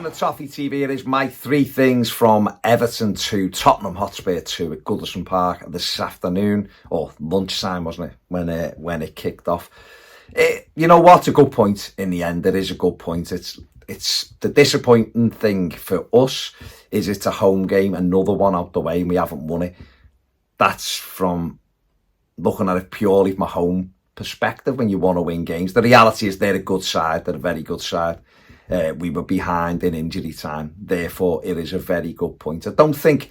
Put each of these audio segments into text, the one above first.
welcome to Toffee TV. It is my three things from Everton to Tottenham Hotspur to at Goodison Park this afternoon, or lunchtime, wasn't it, when it kicked off. You know what? A good point in the end. It is a good point. It's the disappointing thing for us is it's a home game, another one out the way, and we haven't won it. That's from looking at it purely from a home perspective when you want to win games. The reality is they're a good side. They're a very good side. We were behind in injury time. Therefore, it is a very good point. I don't think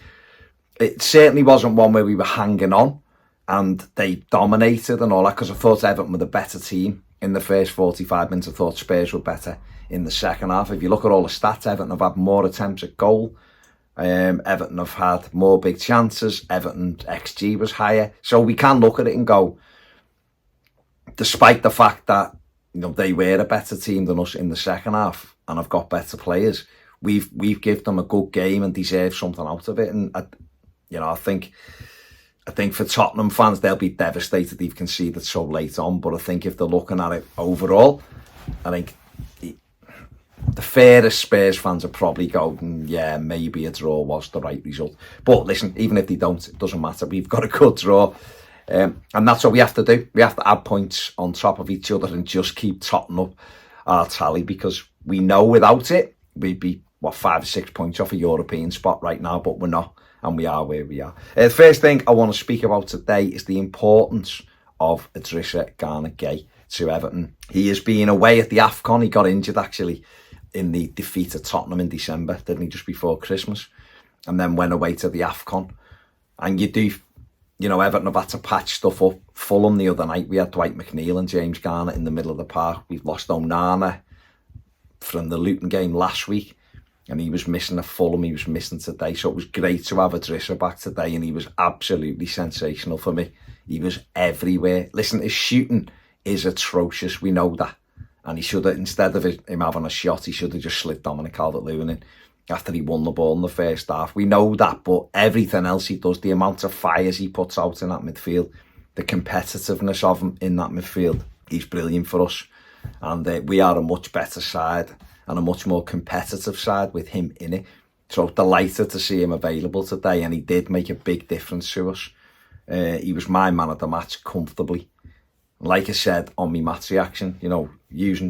it certainly wasn't one where we were hanging on and they dominated and all that, because I thought Everton were the better team in the first 45 minutes. I thought Spurs were better in the second half. If you look at all the stats, Everton have had more attempts at goal. Everton have had more big chances. Everton's XG was higher. So we can look at it and go, despite the fact that they were a better team than us in the second half and have got better players, we've given them a good game and deserve something out of it. And I think for Tottenham fans, they'll be devastated they've conceded so late on. But I think if they're looking at it overall, I think the fairest Spurs fans are probably going, yeah, maybe a draw was the right result. But listen, even if they don't, it doesn't matter. We've got a good draw. And that's what we have to do. We have to add points on top of each other and just keep totting up our tally, because we know without it, we'd be, 5 or 6 points off a European spot right now, but we're not, and we are where we are. The first thing I want to speak about today is the importance of Idrissa Gana Gueye to Everton. He has been away at the AFCON. He got injured, actually, in the defeat at Tottenham in December, didn't he, just before Christmas, and then went away to the AFCON. And Everton have had to patch stuff up. Fulham the other night, we had Dwight McNeil and James Gana in the middle of the park. We've lost Onana from the Luton game last week, and he was missing at Fulham. He was missing today, so it was great to have Idrissa back today, and he was absolutely sensational for me. He was everywhere. Listen, his shooting is atrocious. We know that. And he should have, instead of him having a shot, he should have just slid Dominic CalvertLewin in after he won the ball in the first half. We know that, but everything else he does, the amount of fires he puts out in that midfield, the competitiveness of him in that midfield, he's brilliant for us. And we are a much better side and a much more competitive side with him in it. So delighted to see him available today, and he did make a big difference to us. He was my man of the match comfortably. Like I said on my match reaction,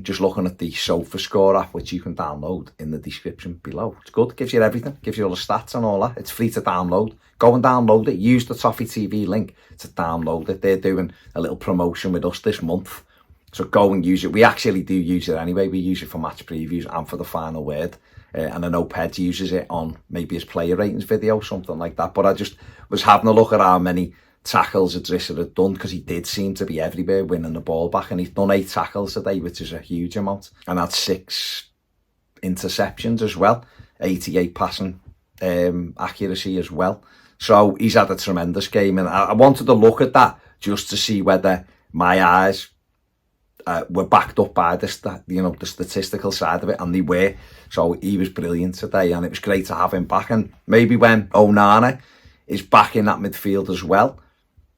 just looking at the Sofa Score app, which you can download in the description below. It's good, gives you everything, gives you all the stats and all that. It's free to download. Go and download it. Use the Toffee TV link to download it. They're doing a little promotion with us this month. So go and use it. We actually do use it anyway. We use it for match previews and for the final word. And I know Ped uses it on maybe his player ratings video, something like that. But I just was having a look at how many tackles Idrissa had done, because he did seem to be everywhere winning the ball back, and he's done 8 tackles today, which is a huge amount, and had 6 interceptions as well, 88 passing accuracy as well. So he's had a tremendous game, and I wanted to look at that just to see whether my eyes were backed up by the statistical side of it, and they were. So he was brilliant today, and it was great to have him back. And maybe when Onana is back in that midfield as well,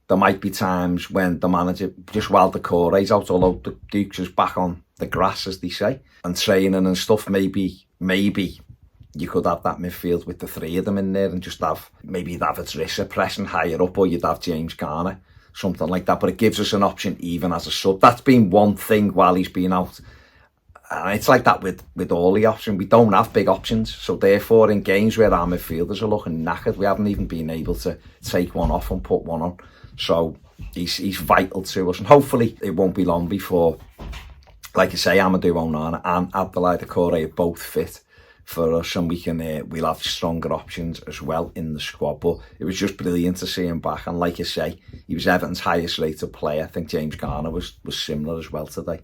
there might be times when the manager, just while the Decore's out, although the Dukes is back on the grass, as they say, and training and stuff, maybe you could have that midfield with the 3 of them in there, and just maybe you'd have Idrissa pressing higher up, or you'd have James Gana, something like that. But it gives us an option even as a sub. That's been one thing while he's been out. And it's like that with all the options. We don't have big options. So therefore, in games where our midfielders are looking knackered, we haven't even been able to take one off and put one on. So he's vital to us. And hopefully it won't be long before, like I say, Amadou Onana and Abdoulaye Doucouré are both fit for us, and we'll have stronger options as well in the squad. But it was just brilliant to see him back. And like I say, he was Everton's highest rated player. I think James Gana was similar as well today.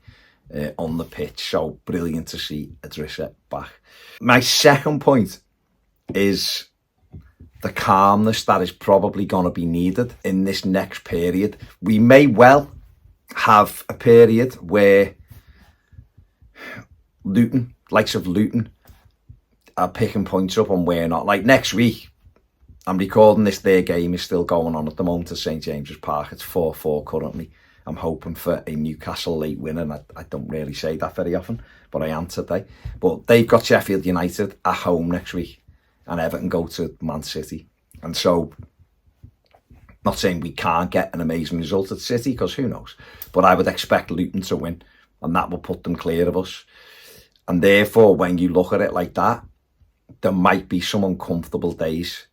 On the pitch. So brilliant to see Idrissa back. My second point is the calmness that is probably going to be needed in this next period. We may well have a period where Luton, likes of Luton, are picking points up and we're not. Like next week, I'm recording this, their game is still going on at the moment at St James's Park. It's 4-4 currently. I'm hoping for a Newcastle late win, and I don't really say that very often, but I am today. But they've got Sheffield United at home next week, and Everton go to Man City. And so, not saying we can't get an amazing result at City, because who knows, but I would expect Luton to win, and that will put them clear of us. And therefore, when you look at it like that, there might be some uncomfortable days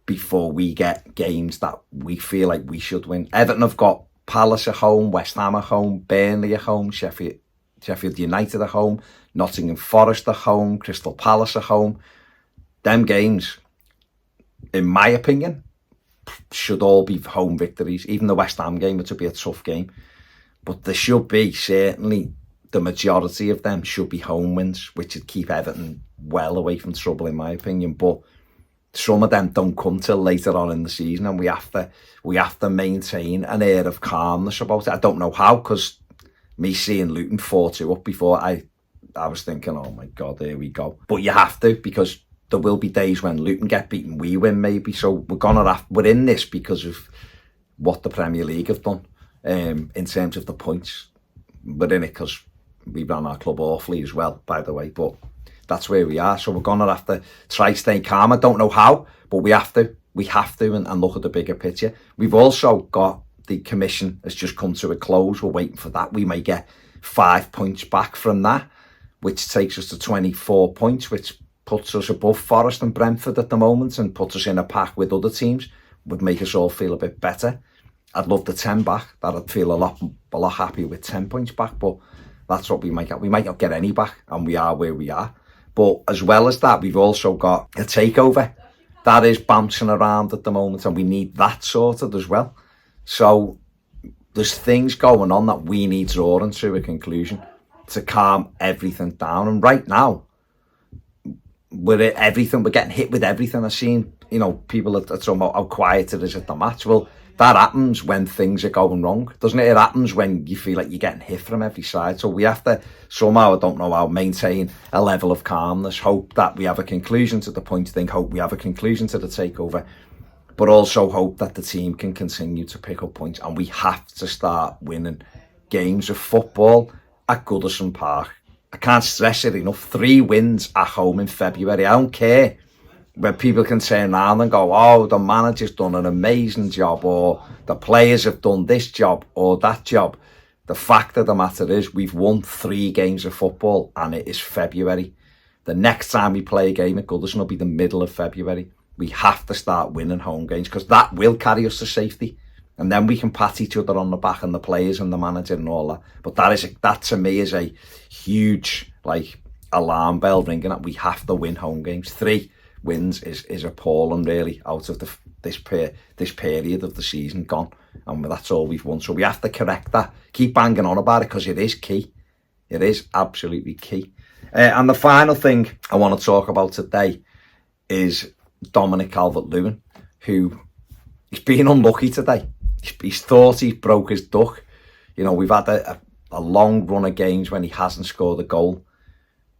before we get games that we feel like we should win. Everton have got Palace at home, West Ham at home, Burnley at home, Sheffield United at home, Nottingham Forest at home, Crystal Palace at home. Them games, in my opinion, should all be home victories. Even the West Ham game, it would be a tough game. But there should be, certainly, the majority of them should be home wins, which would keep Everton well away from trouble, in my opinion. But some of them don't come till later on in the season, and we have to maintain an air of calmness about it. I don't know how, because me seeing Luton 4-2 up before, I was thinking, oh my God, here we go. But you have to, because there will be days when Luton get beaten, we win maybe. So we're in this because of what the Premier League have done in terms of the points. We're in it because we ran our club awfully as well, by the way, but that's where we are. So we're going to have to try stay calm. I don't know how, but we have to. We have to and look at the bigger picture. We've also got the commission has just come to a close. We're waiting for that. We may get 5 points back from that, which takes us to 24 points, which puts us above Forest and Brentford at the moment and puts us in a pack with other teams. Would make us all feel a bit better. I'd love the 10 back. That I'd feel a lot happier with 10 points back, but that's what we might get. We might not get any back, and we are where we are. But as well as that, we've also got a takeover that is bouncing around at the moment, and we need that sorted as well. So there's things going on that we need drawing to a conclusion to calm everything down. And right now, we're getting hit with everything. I've seen, people are talking about how quiet it is at the match. Well, that happens when things are going wrong, doesn't it? It happens when you feel like you're getting hit from every side. So we have to somehow, I don't know how, maintain a level of calmness, hope that we have a conclusion to the point thing, hope we have a conclusion to the takeover, but also hope that the team can continue to pick up points. And we have to start winning games of football at Goodison Park. I can't stress it enough. 3 wins at home in February. I don't care when people can turn around and go, oh, the manager's done an amazing job, or the players have done this job or that job. The fact of the matter is we've won 3 games of football and it is February. The next time we play a game at Goodison will be the middle of February. We have to start winning home games because that will carry us to safety. And then we can pat each other on the back, and the players and the manager and all that. But that to me is a huge alarm bell ringing that we have to win home games. 3 wins is appalling, really, out of this period of the season gone, and that's all we've won. So we have to correct that, keep banging on about it, because it is key. It is absolutely key. And the final thing I want to talk about today is Dominic CalvertLewin, who he's been unlucky today. He's thought he broke his duck. We've had a long run of games when he hasn't scored a goal.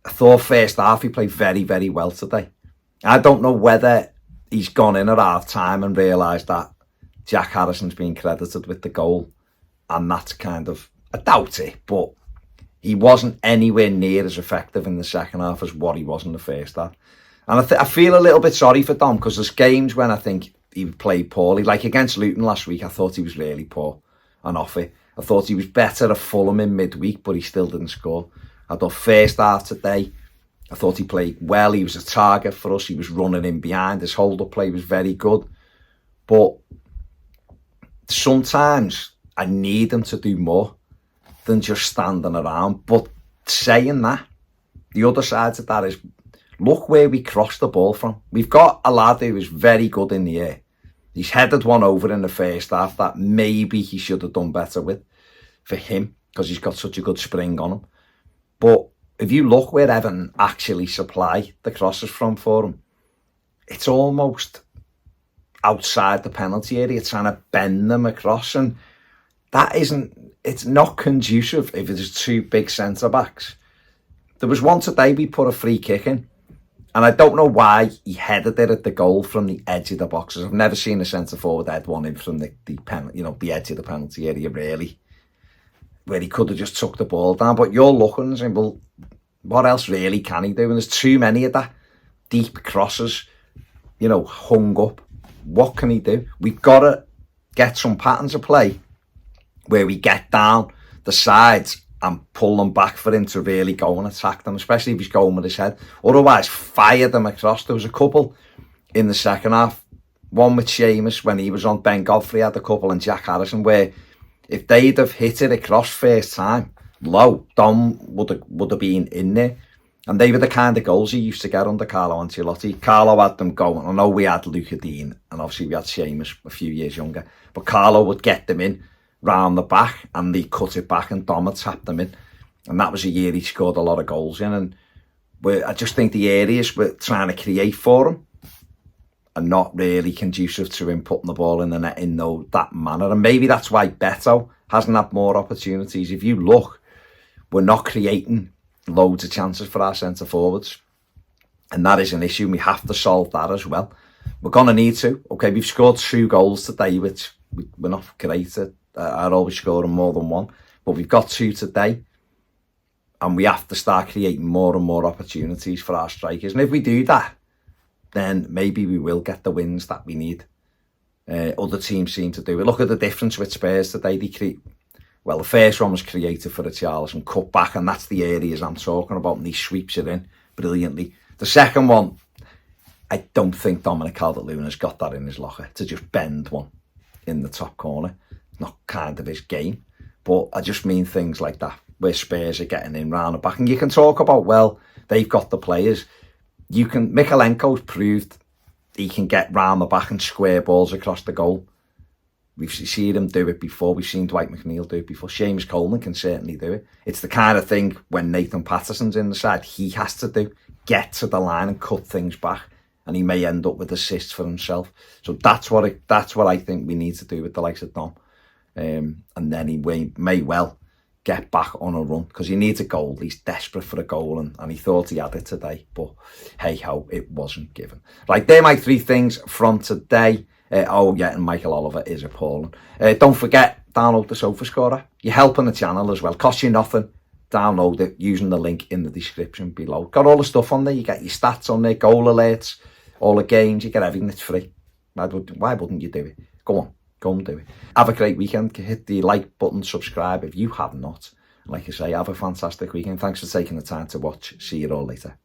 I thought first half he played very, very well today. I don't know whether he's gone in at half time and realised that Jack Harrison's been credited with the goal, and that's I doubt it, but he wasn't anywhere near as effective in the second half as what he was in the first half. And I feel a little bit sorry for Dom, because there's games when I think he played poorly, like against Luton last week. I thought he was really poor and off it. I thought he was better at Fulham in midweek, but he still didn't score. I thought first half today, I thought he played well. He was a target for us. He was running in behind. His hold-up play was very good. But sometimes I need him to do more than just standing around. But saying that, the other side of that is, look where we crossed the ball from. We've got a lad who is very good in the air. He's headed one over in the first half that maybe he should have done better with, for him, because he's got such a good spring on him. But if you look where Everton actually supply the crosses from for him, it's almost outside the penalty area, trying to bend them across, and it's not conducive if there's 2 big centre-backs. There was one today we put a free kick in, and I don't know why he headed it at the goal from the edge of the boxes. I've never seen a centre-forward head one in from the edge of the penalty area, really. where he could have just took the ball down. But you're looking and saying, well, what else really can he do? And there's too many of that deep crosses, hung up. What can he do? We've got to get some patterns of play where we get down the sides and pull them back for him to really go and attack them, especially if he's going with his head. Otherwise, fire them across. There was a couple in the second half. One with Seamus when he was on. Ben Godfrey had a couple, and Jack Harrison, where if they'd have hit it across first time, low, Dom would have been in there. And they were the kind of goals he used to get under Carlo Ancelotti. Carlo had them going. I know we had Luca Dean, and obviously we had Seamus a few years younger. But Carlo would get them in round the back, and they cut it back, and Dom had tapped them in. And that was a year he scored a lot of goals in. And I just think the areas we're trying to create for him are not really conducive to him putting the ball in the net in that manner. And maybe that's why Beto hasn't had more opportunities. If you look, we're not creating loads of chances for our centre forwards, and that is an issue. We have to solve that as well. We're going to need to. Okay, we've scored 2 goals today, which we're not great at. I'd always scoring more than 1, but we've got 2 today, and we have to start creating more and more opportunities for our strikers. And if we do that, then maybe we will get the wins that we need. Other teams seem to do it. Look at the difference with Spurs today. The first one was created for the Richarlison cut back, and that's the areas I'm talking about, and he sweeps it in brilliantly. The second one, I don't think Dominic CalvertLewin has got that in his locker, to just bend one in the top corner. Not kind of his game, but I just mean things like that, where Spurs are getting in round the back. And you can talk about, well, they've got the players. Mikalenko's proved he can get round the back and square balls across the goal. We've seen him do it before. We've seen Dwight McNeil do it before. Seamus Coleman can certainly do it. It's the kind of thing when Nathan Patterson's in the side, he has to do. Get to the line and cut things back, and he may end up with assists for himself. So that's what I think we need to do with the likes of Dom. And then he may well get back on a run, because he needs a goal. He's desperate for a goal, and he thought he had it today. But hey-ho, it wasn't given. Right, they're my 3 things from today. And Michael Oliver is appalling. Don't forget, download the SofaScore. You're helping the channel as well. Costs you nothing. Download it using the link in the description below. Got all the stuff on there. You get your stats on there, goal alerts, all the games. You get everything. It's free. Why wouldn't you do it? Go and do it. Have a great weekend. Hit the like button, subscribe if you have not. Like I say, have a fantastic weekend. Thanks for taking the time to watch. See you all later.